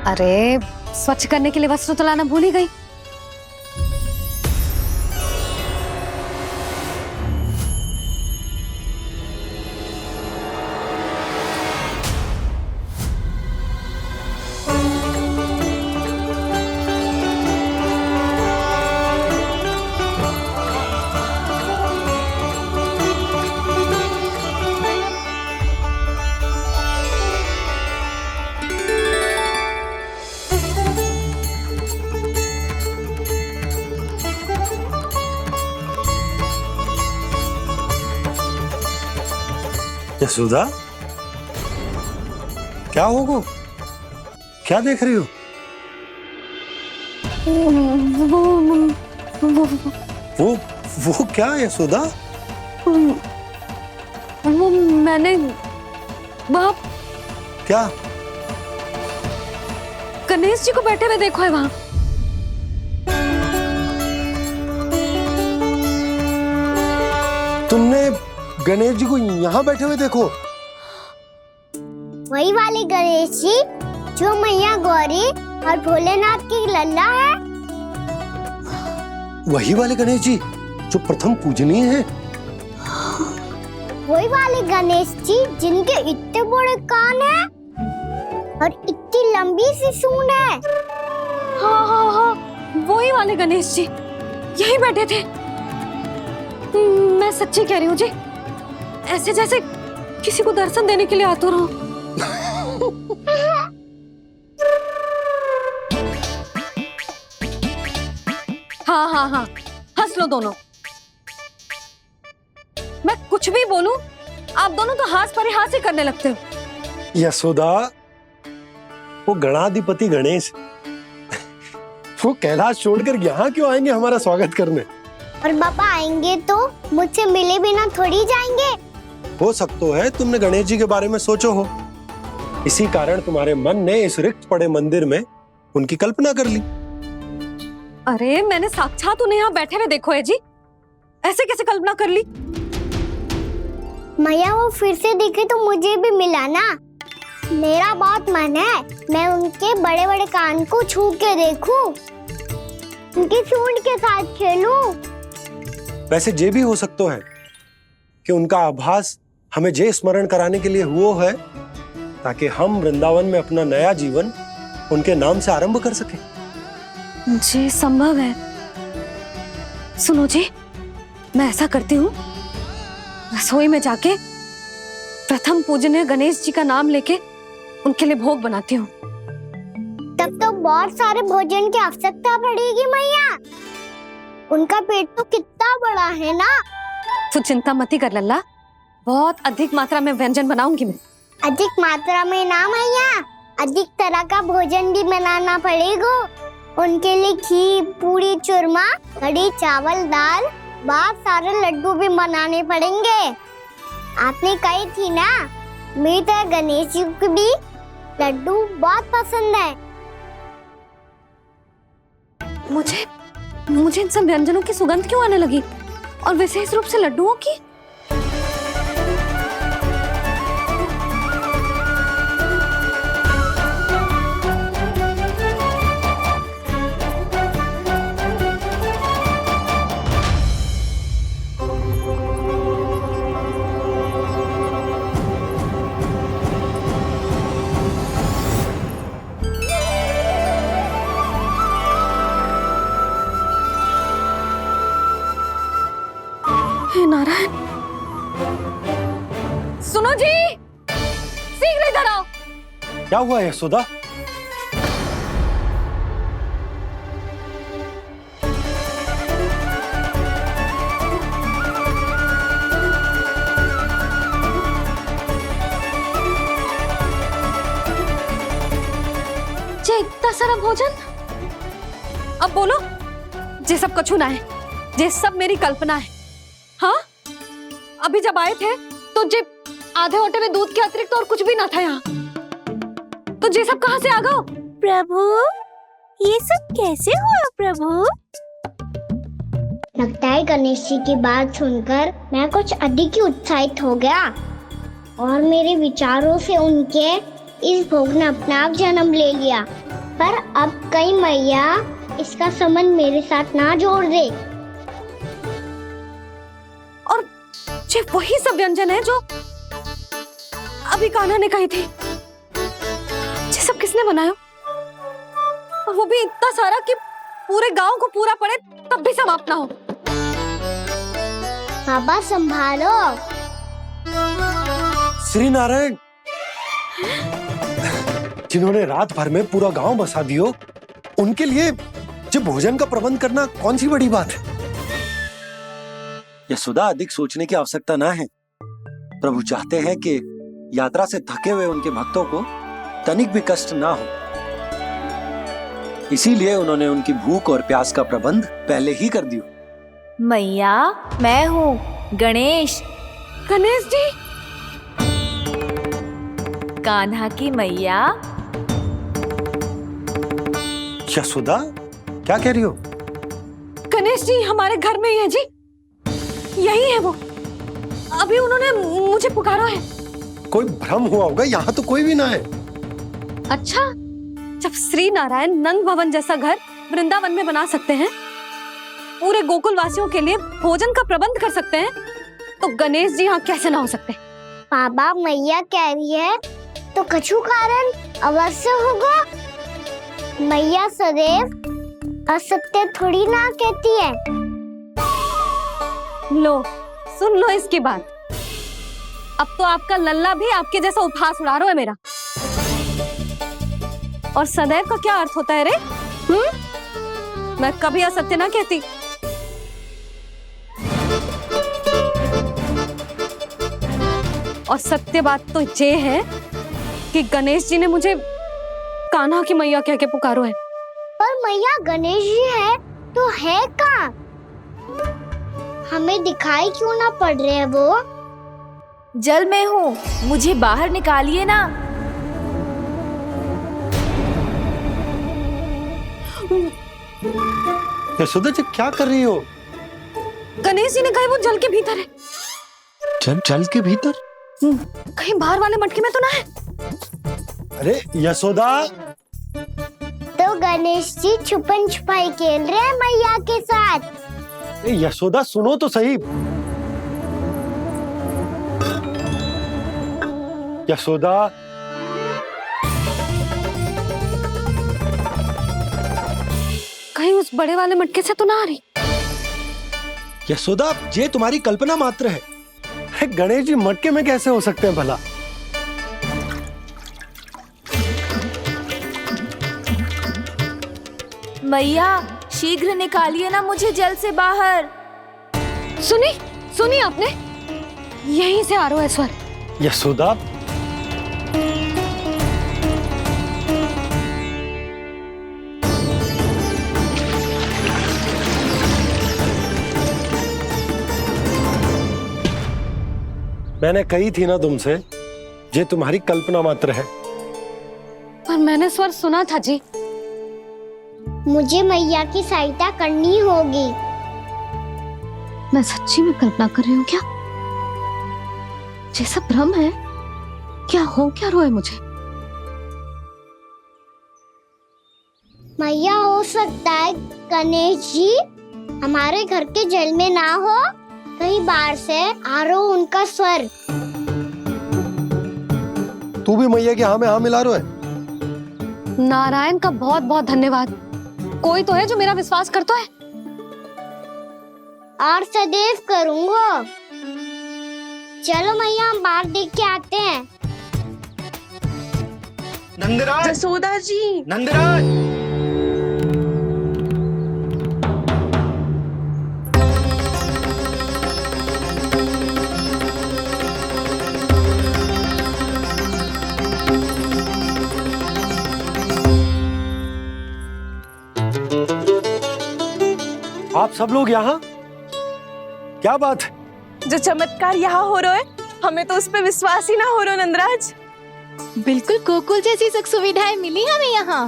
अरे स्वच्छ करने के लिए वस्त्र तो लाना भूल ही गई। यशोदा, क्या होगा? क्या देख रही हो? वो क्या यशोदा? वो मैंने बाप क्या? गणेश जी को बैठे हुए देखो है वहां। तुमने गणेश जी को यहाँ बैठे हुए देखो? वही वाले गणेश जी जो मैया गौरी और भोलेनाथ की लल्ला है। वही वाले गणेश जी जो प्रथम पूजनीय हैं। वही वाले गणेश जी जिनके इतने बड़े कान हैं और इतनी लंबी सी सूंड है। हाँ हाँ हाँ, वही वाले गणेश जी यही बैठे थे। मैं सच्ची कह रही हूँ जी, ऐसे जैसे किसी को दर्शन देने के लिए आतुर हो। हाँ हाँ हाँ, हंस लो दोनों। मैं कुछ भी बोलूं, आप दोनों तो हाथ परिहास ही करने लगते हो। यशोदा, वो गणाधिपति गणेश वो कैलाश छोड़कर यहाँ क्यों आएंगे हमारा स्वागत करने? और पापा आएंगे तो मुझसे मिले बिना थोड़ी जाएंगे। हो सकता है तुमने गणेश जी के बारे में सोचो हो, इसी कारण तुम्हारे मन ने इस रिक्त पड़े मंदिर में उनकी कल्पना कर ली। अरे मैंने साक्षात उन्हें यहाँ बैठे हुए देखो है जी, ऐसे कैसे कल्पना कर ली? मैया वो फिर से दिखे तो मुझे भी मिला ना। मेरा बहुत मन है मैं उनके बड़े बड़े कान को छू के देखूं, उनकी सूंड के साथ खेलूं। वैसे ये भी हो सकता है कि उनका आभास हमें जे स्मरण कराने के लिए हुआ है ताकि हम वृंदावन में अपना नया जीवन उनके नाम से आरंभ कर सके। जी संभव है। सुनो जी, मैं ऐसा करती हूँ, रसोई में जाके प्रथम पूजनीय गणेश जी का नाम लेके उनके लिए भोग बनाती हूँ। तब तो बहुत सारे भोजन की आवश्यकता पड़ेगी मैया। उनका पेट तो कितना बड़ा है ना। तू चिंता मत ही कर लल्ला, बहुत अधिक मात्रा में व्यंजन बनाऊंगी मैं। अधिक मात्रा में ना मैया, अधिक तरह का भोजन भी बनाना पड़ेगा। उनके लिए खीर, पूरी, चूरमा, कढ़ी, चावल, दाल, बहुत सारे लड्डू भी बनाने पड़ेंगे। आपने कही थी ना, मेरी तरह गणेश जी को भी लड्डू बहुत पसंद है। मुझे इन सब व्यंजनों की सुगंध क्यों आने लगी, और विशेष रूप से लड्डुओं की? हे नारायण, सुनो जी, शीघ्र इधर आओ। क्या हुआ यशोदा? जे इतना सारा भोजन, अब बोलो, जे सब कछु ना है, जे सब मेरी कल्पना है। हाँ, अभी जब आए थे तो जे आधे ओटे में दूध के अतिरिक्त और कुछ भी ना था यहाँ, तो जे सब कहाँ से आ गए? प्रभु, ये सब कैसे हुआ प्रभु? लगता है गणेश जी की बात सुनकर मैं कुछ अधिक ही उत्साहित हो गया और मेरे विचारों से उनके इस भोग ने अपना आप जन्म ले लिया। पर अब कई मैया इसका संबंध मेरे साथ ना जोड़ दे। और ये वही सब व्यंजन है जो अभी कान्हा ने कही थी। ये सब किसने बनाया? और वो भी इतना सारा कि पूरे गांव को पूरा पड़े तब भी समाप्त ना हो। बाबा संभालो। श्री नारायण, जिन्होंने रात भर में पूरा गांव बसा दियो, उनके लिए जो भोजन का प्रबंध करना कौन सी बड़ी बात है। यशोदा, अधिक सोचने की आवश्यकता ना है। प्रभु चाहते हैं कि यात्रा से थके हुए उनके भक्तों को तनिक भी कष्ट ना हो, इसीलिए उन्होंने उनकी भूख और प्यास का प्रबंध पहले ही कर दिया। मैया, मैं हूँ गणेश। गणेश जी, कान्हा की मैया। यशोदा, क्या कह रही हो? गणेश जी हमारे घर में ही है जी, यही है वो। अभी उन्होंने मुझे पुकारा है। कोई भ्रम हुआ होगा, यहाँ तो कोई भी ना है। अच्छा, जब श्री नारायण नंद भवन जैसा घर वृंदावन में बना सकते हैं, पूरे गोकुल वासियों के लिए भोजन का प्रबंध कर सकते हैं, तो गणेश जी यहाँ कैसे ना हो सकते? बाबा, मैया कह रही है तो कछु कारण अवश्य होगा। मैया सदैव असत्य थोड़ी ना कहती है। लो, सुन लो इसकी बात। अब तो आपका लल्ला भी आपके जैसा उपहास उड़ा रहा है मेरा। और सदैव का क्या अर्थ होता है रे? मैं कभी असत्य ना कहती। और सत्य बात तो ये है कि गणेश जी ने मुझे कान्हा की मैया कह के पुकारो है। पर मैया, गणेश जी है तो है कहाँ? हमें दिखाई क्यों ना पड़ रहे हैं वो? जल में हूँ, मुझे बाहर निकालिए ना। यशोदा जी, क्या कर रही हो? गणेश जी ने कहा वो जल के भीतर है। जल के भीतर? कहीं बाहर वाले मटके में तो ना है? अरे यशोदा! तो गणेश जी छुपन छुपाई खेल रहे हैं मैया के साथ। यशोदा, सुनो तो सही। यशोदा, कहीं उस बड़े वाले मटके से तो ना आ रही? यशोदा, ये तुम्हारी कल्पना मात्र है। गणेश जी मटके में कैसे हो सकते हैं भला? मैया, शीघ्र निकालिए ना मुझे जल से बाहर। सुनी आपने? यहीं से आ रहा है स्वर। यशोदा, मैंने कही थी ना तुमसे, ये तुम्हारी कल्पना मात्र है। पर मैंने स्वर सुना था जी। मुझे मैया की सहायता करनी होगी। मैं सच्ची में कल्पना कर रही हूँ क्या? ये सब भ्रम है क्या? हो क्या रहा है मुझे? मैया, हो सकता है गणेश जी हमारे घर के जल में ना हो, कहीं बाहर से आ रहा हो उनका स्वर। तू भी मैया के हाँ में हाँ मिला रहा है। नारायण का बहुत बहुत धन्यवाद। कोई तो है जो मेरा विश्वास करता है। और सदैव करूंगा। चलो मैया, हम बाहर देख के आते हैं। नंदराज! जसोदा जी! नंदराज! आप सब लोग यहाँ? क्या बात है? जो चमत्कार यहाँ हो रहा है, हमें तो उस पे विश्वास ही ना हो रहा नंदराज। बिल्कुल गोकुल जैसी सुख सुविधाएं मिली हमें यहाँ।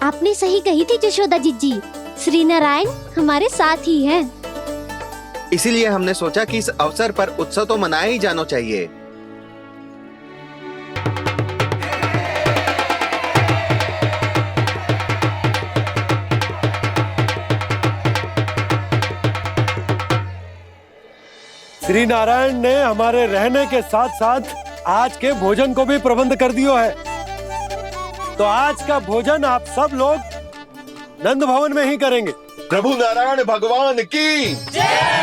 आपने सही कही थी जशोदा जीजी, श्री नारायण हमारे साथ ही हैं। इसीलिए हमने सोचा कि इस अवसर पर उत्सव तो मनाया ही जाना चाहिए। श्री नारायण ने हमारे रहने के साथ साथ आज के भोजन को भी प्रबंध कर दियो है। तो आज का भोजन आप सब लोग नंद भवन में ही करेंगे। प्रभु नारायण भगवान की जय।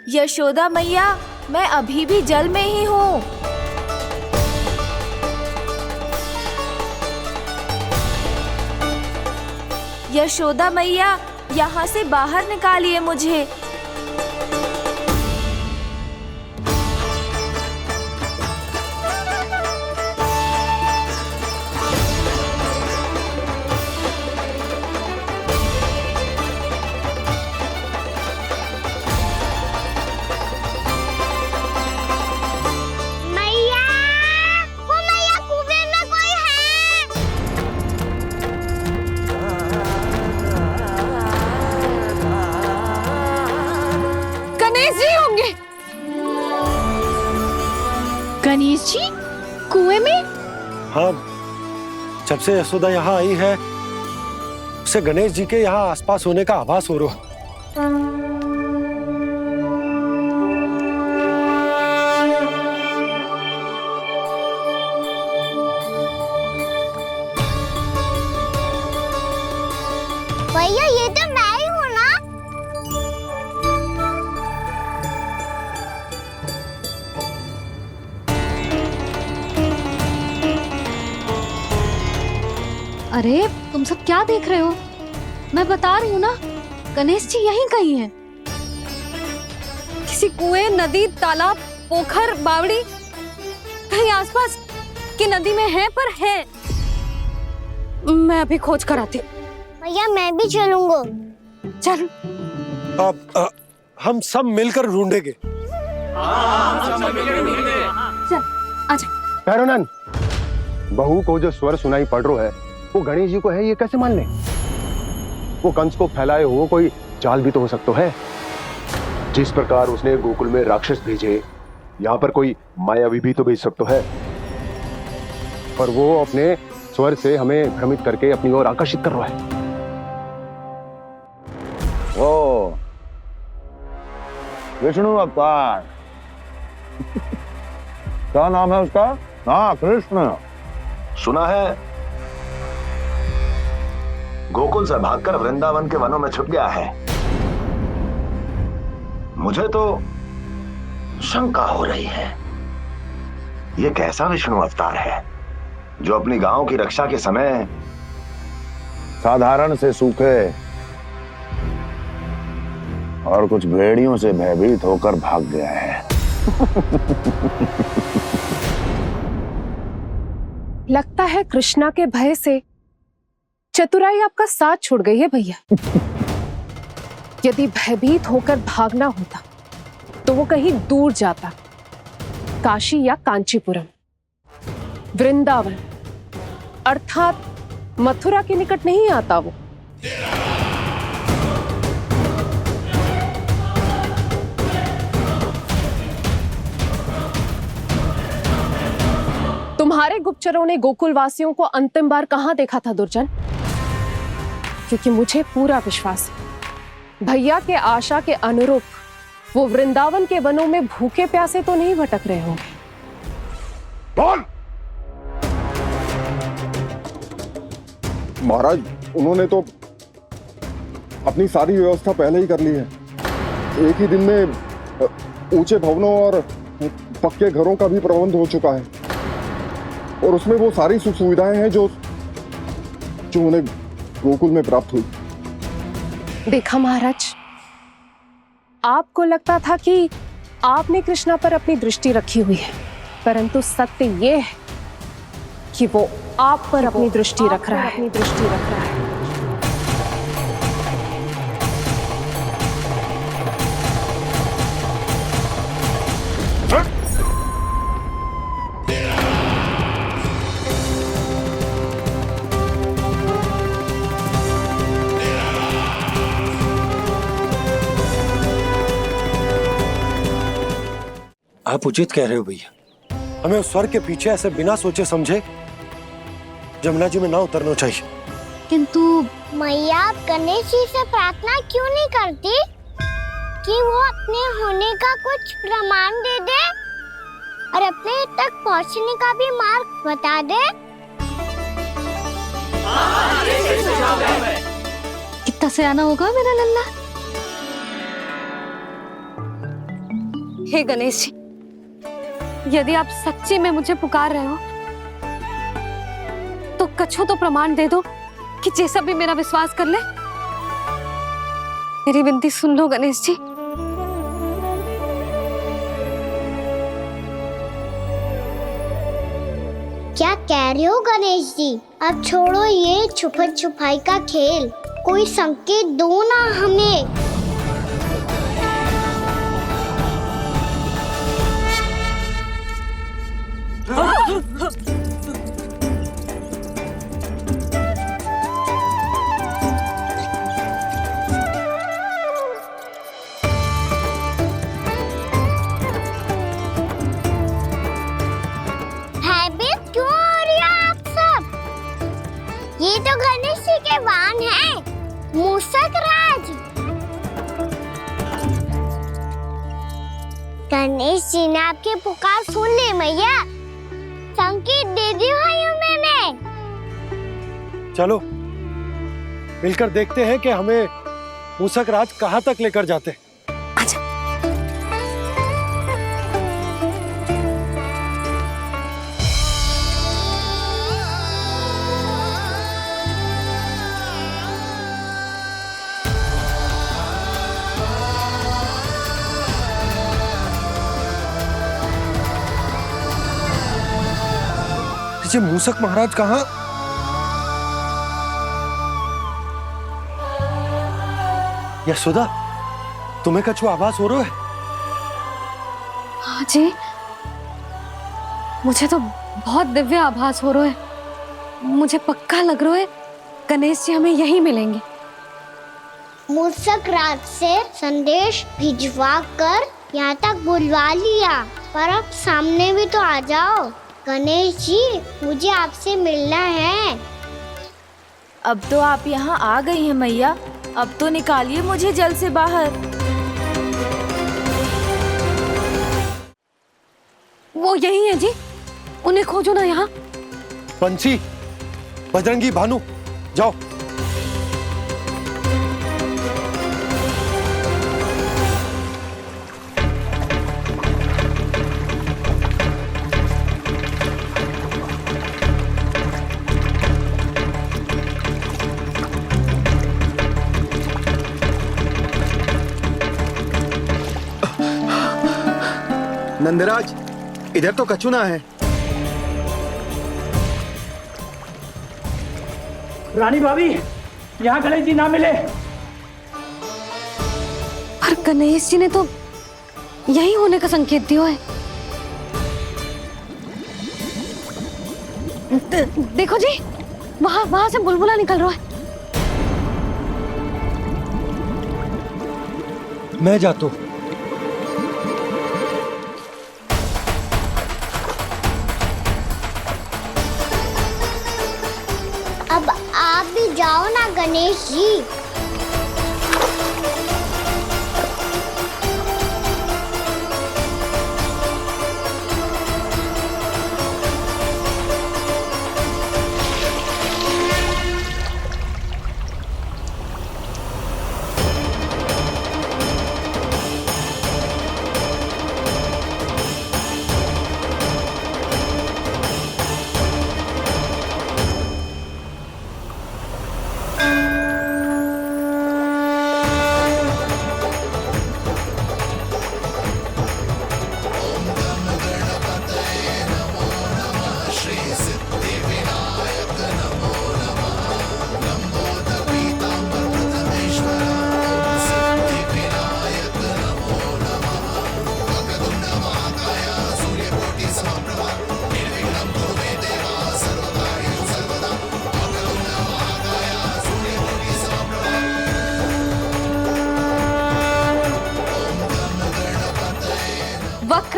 यशोदा मैया, मैं अभी भी जल में ही हूँ। यशोदा मैया, यहाँ से बाहर निकालिए मुझे। मैया, वो मैया कुएं में कोई है। गणेश जी होंगे। गणेश जी कुएं में? हाँ, जब से यशोदा यहाँ आई है उसे गणेश जी के यहाँ आसपास होने का आभास हो रहा है। भैया ये तो मैं ही हूँ ना। अरे तुम सब क्या देख रहे हो? मैं बता रही हूँ ना, गणेश जी यहीं कहीं हैं। किसी कुएं, नदी, तालाब, पोखर, बावड़ी कहीं आसपास की नदी में है, पर है। मैं अभी खोज कर आती हूँ। भैया मैं भी चलूंगा। चल। अब हम सब मिलकर ढूंढेंगे। चल आजा। भैरवनंद, बहू को जो स्वर सुनाई पड़ रहा है वो गणेश जी को है, ये कैसे मान ले? वो कंस को फैलाए हुए कोई चाल भी तो हो सकता है। जिस प्रकार उसने गोकुल में राक्षस भेजे, यहाँ पर कोई मायावी भी तो भेज सकता है। पर वो अपने स्वर से हमें भ्रमित करके अपनी ओर आकर्षित कर रहा है। ओ विष्णु अवतार। क्या नाम है उसका? हाँ, कृष्ण। सुना है गोकुल से भागकर वृंदावन के वनों में छुप गया है। मुझे तो शंका हो रही है, ये कैसा विष्णु अवतार है जो अपनी गांव की रक्षा के समय साधारण से सूखे और कुछ भेड़ियों से भयभीत होकर भाग गया है। लगता है कृष्णा के भय से चतुराई आपका साथ छोड़ गई है भैया। यदि भयभीत होकर भागना होता तो वो कहीं दूर जाता, काशी या कांचीपुरम, वृंदावन अर्थात मथुरा के निकट नहीं आता वो। तुम्हारे गुप्तचरों ने गोकुल वासियों को अंतिम बार कहां देखा था दुर्जन? क्योंकि मुझे पूरा विश्वास है भैया के आशा के अनुरूप वो वृंदावन के वनों में भूखे प्यासे तो नहीं भटक रहे होंगे। बोल! महाराज, उन्होंने तो अपनी सारी व्यवस्था पहले ही कर ली है। एक ही दिन में ऊंचे भवनों और पक्के घरों का भी प्रबंध हो चुका है, और उसमें वो सारी सुख सुविधाएं हैं जो उन्हें गोकुल में प्राप्त हुई। देखा महाराज, आपको लगता था कि आपने कृष्णा पर अपनी दृष्टि रखी हुई है, परंतु सत्य ये है कि वो आप पर अपनी दृष्टि रख रहा है। आप उचित कह रहे हो भैया, हमें उस स्वर के पीछे ऐसे बिना सोचे समझे जमुना जी में ना उतरना चाहिए। किंतु मैया आप गणेश जी से प्रार्थना क्यों नहीं करती कि वो अपने होने का कुछ प्रमाण दे दे और अपने तक पहुंचने का भी मार्ग बता दे? कितना सयाना होगा मेरा लल्ला। हे गणेश जी, यदि आप सच्ची में मुझे पुकार रहे हो तो कछु तो प्रमाण दे दो कि जैसा भी मेरा विश्वास कर ले। मेरी विनती सुन लो गणेश जी। क्या कह रहे हो गणेश जी? अब छोड़ो ये छुपन छुपाई का खेल, कोई संकेत दो ना हमें। भयभीत क्यों हो रही हो आप सब? ये तो गणेश जी के वाहन हैं, मूषक राज। गणेश जी ने आपकी पुकार सुन ली मैया, संकेत दे दी भाइयों मैंने। चलो मिलकर देखते हैं कि हमें मूषक राज कहाँ तक लेकर जाते हैं। ये मूषक महाराज कहाँ? यशोदा, तुम्हें कछु आभास हो रहा है? हाँ जी, मुझे तो बहुत दिव्य आभास हो रहा है। मुझे पक्का लग रहा है गणेश जी हमें यहीं मिलेंगे। मूषक राज से संदेश भिजवा कर यहाँ तक बुलवा लिया, पर अब सामने भी तो आ जाओ। गणेश जी, मुझे आपसे मिलना है। अब तो आप यहाँ आ गई हैं मैया, अब तो निकालिए मुझे जल से बाहर। वो यही है जी, उन्हें खोजो ना यहाँ। पंछी, बजरंगी, भानु, जाओ। नंदराज, इधर तो कछुना है। रानी भाभी, यहाँ गणेश जी ना मिले। पर गणेश जी ने तो यही होने का संकेत दिया है। देखो जी, वहां से बुलबुला निकल रहा है। मैं जाता हूँ। अब आप भी जाओ ना गणेश जी।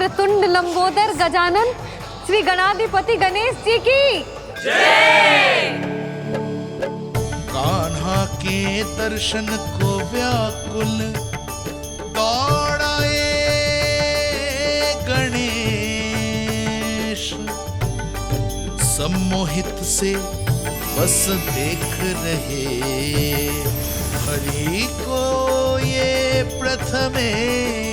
वक्रतुंड लंबोदर गजानन श्री गणाधिपति गणेश जी की कान्हा के दर्शन को व्याकुल दौड़ाए गणेश, सम्मोहित से बस देख रहे हरि को ये प्रथमेश।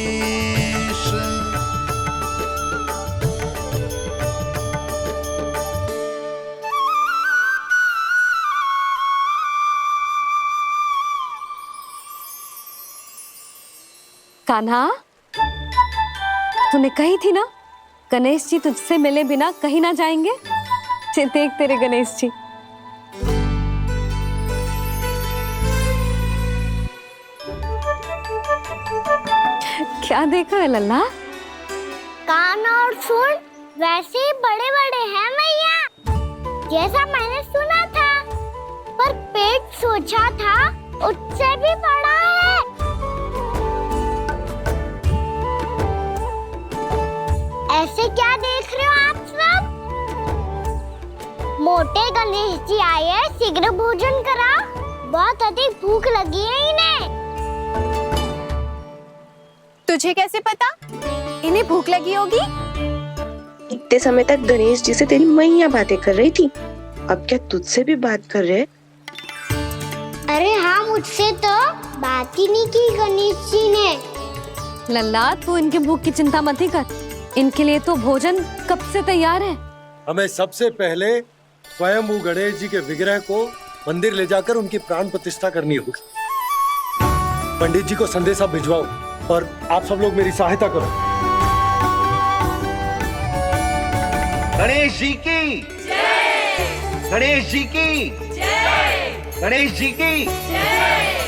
कान्हा, तूने कही थी ना गणेश जी तुझसे मिले बिना कहीं ना जाएंगे। देख तेरे गणेश जी। क्या देख रहा है लल्ला? कान और सुन वैसे ही बड़े बड़े हैं मैया, जैसा मैंने सुना था, पर पेट सोचा था उससे भी बड़ा है। ऐसे क्या देख रहे हो आप सब? मोटे गणेश जी आए हैं, शीघ्र भोजन करा, बहुत अधिक भूख लगी है इन्हें। तुझे कैसे पता इन्हें भूख लगी होगी? इतने समय तक गणेश जी से तेरी मैया बातें कर रही थी, अब क्या तुझसे भी बात कर रहे? अरे हाँ, मुझसे तो बात ही नहीं की गणेश जी ने। लल्ला, तू इनके भूख की चिंता मत ही कर, इनके लिए तो भोजन कब से तैयार है। हमें सबसे पहले स्वयं गणेश जी के विग्रह को मंदिर ले जाकर उनकी प्राण प्रतिष्ठा करनी होगी। पंडित जी को संदेशा भिजवाओ और आप सब लोग मेरी सहायता करो। गणेश जी की जय, गणेश जी की जय, गणेश जी की जय।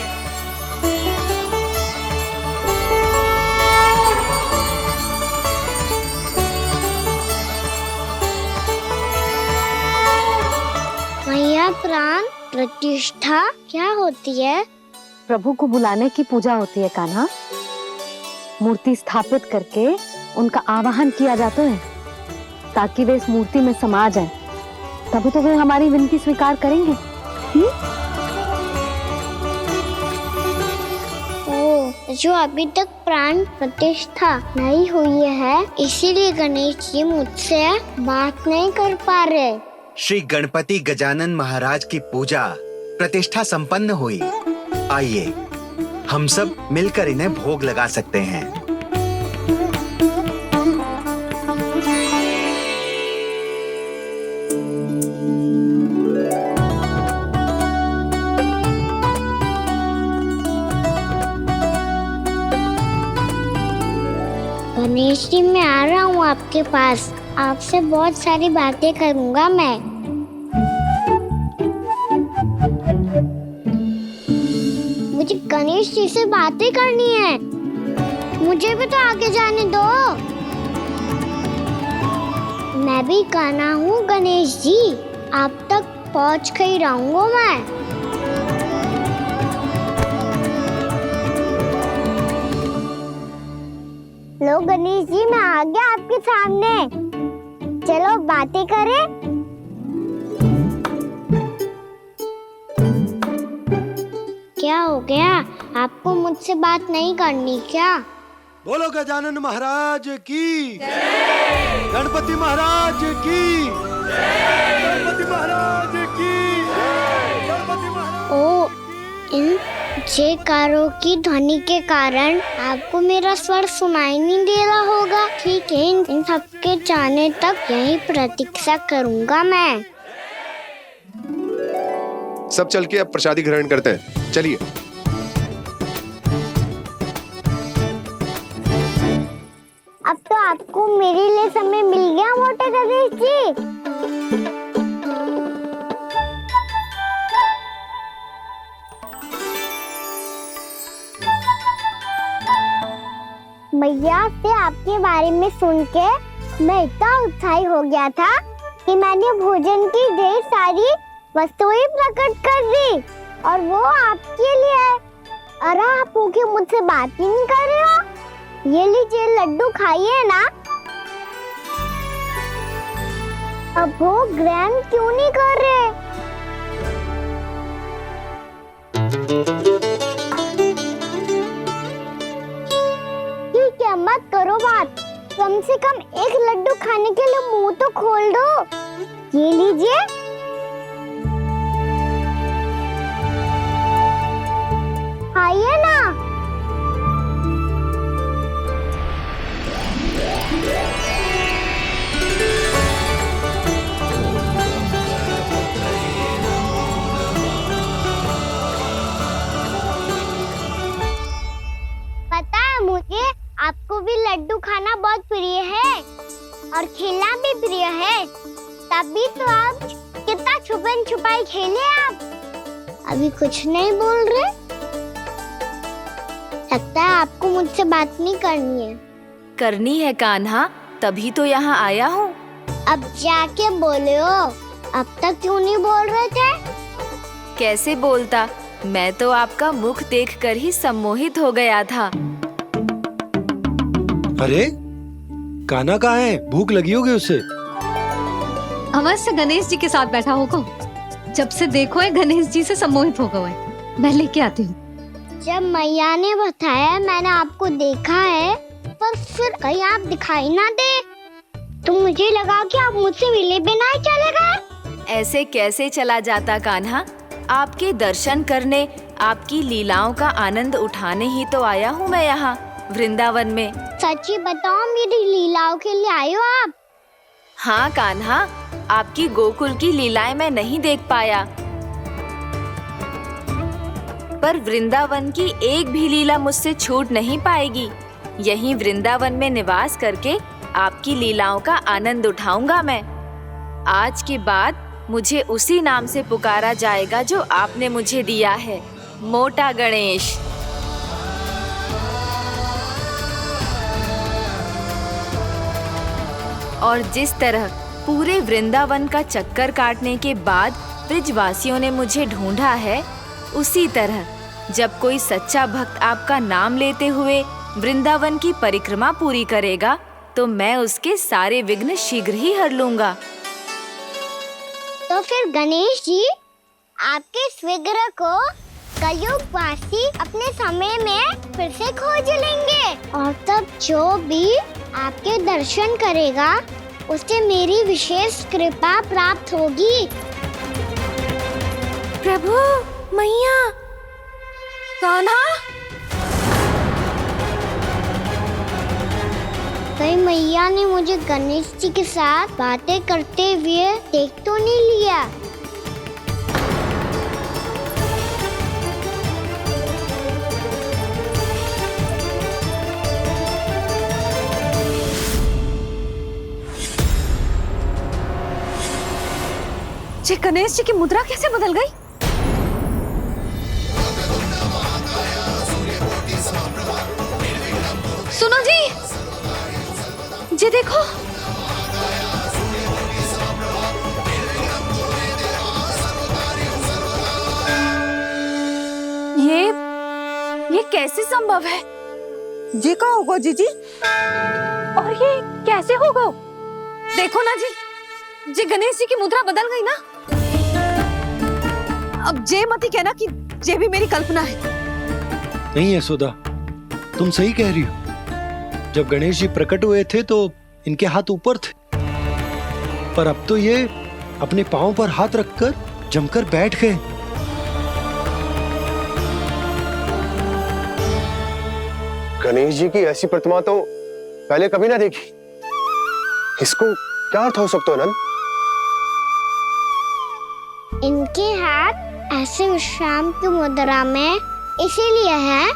मैया, प्राण प्रतिष्ठा क्या होती है? प्रभु को बुलाने की पूजा होती है कान्हा। मूर्ति स्थापित करके उनका आवाहन किया जाता है ताकि वे इस मूर्ति में समा जाएं। तभी तो वे हमारी विनती स्वीकार करेंगे। ओ, जो अभी तक प्राण प्रतिष्ठा नहीं हुई है, इसीलिए गणेश जी मुझसे बात नहीं कर पा रहे। श्री गणपति गजानन महाराज की पूजा प्रतिष्ठा संपन्न हुई। आइए हम सब मिलकर इन्हें भोग लगा सकते हैं। गणेश जी, मैं आ रहा हूँ आपके पास, आपसे बहुत सारी बातें करूँगा मैं। मुझे गणेश जी से बातें करनी है, मुझे भी तो आगे जाने दो। मैं भी कान्हा हूँ गणेश जी, आप तक पहुँच कर ही रहूंगा मैं। लो गणेश जी, मैं आ गया आपके सामने, चलो बातें करें। क्या हो गया, आपको मुझसे बात नहीं करनी क्या? बोलो गजानन महाराज की जय, गणपति महाराज की जय, गणपति महाराज की जय, गणपति महाराज। ओ, इन जयकारों की ध्वनि के कारण आपको मेरा स्वर सुनाई नहीं दे रहा होगा। ठीक है, इन सबके जाने तक यही प्रतीक्षा करूंगा मैं। सब चल के अब प्रसादी ग्रहण करते हैं, चलिए। अब तो आपको मेरे लिए समय मिल गया मोटे गणेश जी। मैया से आपके बारे में सुन के मैं इतना उत्साही हो गया था कि मैंने भोजन की ढेर सारी वस्तुएं प्रकट कर दी, और वो आपके लिए। अरे आप भूखे मुझसे बात ही नहीं कर रहे हो। ये लीजिए लड्डू, खाइए ना, अब वो ग्रैंड क्यों नहीं कर रहे? ठीक है, मत करो बात। कम से कम एक लड्डू खाने के लिए मुंह तो खोल दो। ये लीजिए। खाइए ना। पता है मुझे, आपको भी लड्डू खाना बहुत प्रिय है और खेलना भी प्रिय है। तभी तो आप कितना छुपन छुपाई खेले। आप अभी कुछ नहीं बोल रहे। लगता है आपको मुझसे बात नहीं करनी है। करनी है कान्हा, तभी तो यहाँ आया हूँ। अब जाके बोले हो। अब तक क्यों नहीं बोल रहे थे? कैसे बोलता, मैं तो आपका मुख देखकर ही सम्मोहित हो गया था। अरे कान्हा कहाँ है? भूख लगी होगी उसे। अवश्य गणेश जी के साथ बैठा होगा। जब से देखो है गणेश जी से सम्मोहित हो गए। मैं लेके आती हूँ। जब मैया ने बताया मैंने आपको देखा है, पर फिर कहीं आप दिखाई ना दे, तो मुझे लगा कि आप मुझसे मिले बिना ही चले गए। ऐसे कैसे चला जाता कान्हा? आपके दर्शन करने, आपकी लीलाओं का आनंद उठाने ही तो आया हूँ मैं यहाँ वृंदावन में। सच्ची बताओ, मेरी लीलाओं के लिए आए हो आप? हाँ कान्हा, आपकी गोकुल की लीलाएं मैं नहीं देख पाया, पर वृंदावन की एक भी लीला मुझसे छूट नहीं पाएगी। यहीं वृंदावन में निवास करके आपकी लीलाओं का आनंद उठाऊंगा मैं। आज के बाद मुझे उसी नाम से पुकारा जाएगा जो आपने मुझे दिया है, मोटा गणेश। और जिस तरह पूरे वृंदावन का चक्कर काटने के बाद ब्रिजवासियों ने मुझे ढूंढा है, उसी तरह जब कोई सच्चा भक्त आपका नाम लेते हुए वृंदावन की परिक्रमा पूरी करेगा, तो मैं उसके सारे विघ्न शीघ्र ही हर लूंगा। तो फिर गणेश जी, आपके इस विग्रह को कलयुगवासी अपने समय में फिर से खोज लेंगे, और तब जो भी आपके दर्शन करेगा उसे मेरी विशेष कृपा प्राप्त होगी। प्रभु, मैया, कान्हा। कहीं मैया ने मुझे गणेश जी के साथ बातें करते हुए देख तो नहीं लिया? जी गणेश जी की मुद्रा कैसे बदल गई? सुनो जी देखो। ये कैसे संभव है? जी का होगा जीजी? और ये कैसे होगा? देखो ना जी गणेश जी की मुद्रा बदल गई ना। अब जे मत ही कहना कि ये भी मेरी कल्पना है। नहीं यशोदा, तुम सही कह रही हो। जब गणेश जी प्रकट हुए थे तो इनके हाथ ऊपर थे, पर अब तो ये अपने पांव पर हाथ रखकर जमकर बैठ गए। गणेश जी की ऐसी प्रतिमा तो पहले कभी ना देखी। इसको क्या अर्थ हो सकता है नंद? इनके हाथ ऐसे विश्राम की मुद्रा में इसीलिए है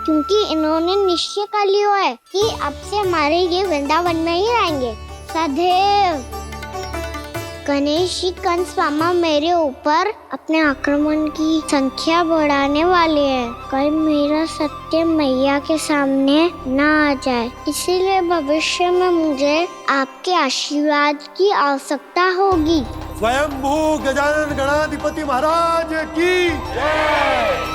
क्योंकि इन्होंने निश्चय कर लिया है कि अब से हमारे ये वृंदावन में ही रहेंगे सदैव। गणेश जी कंस मामा मेरे ऊपर अपने आक्रमण की संख्या बढ़ाने वाले हैं। कल मेरा सत्य मैया के सामने ना आ जाए, इसीलिए भविष्य में मुझे आपके आशीर्वाद की आवश्यकता होगी। स्वयंभू गजानन गणाधिपति महाराज की जय।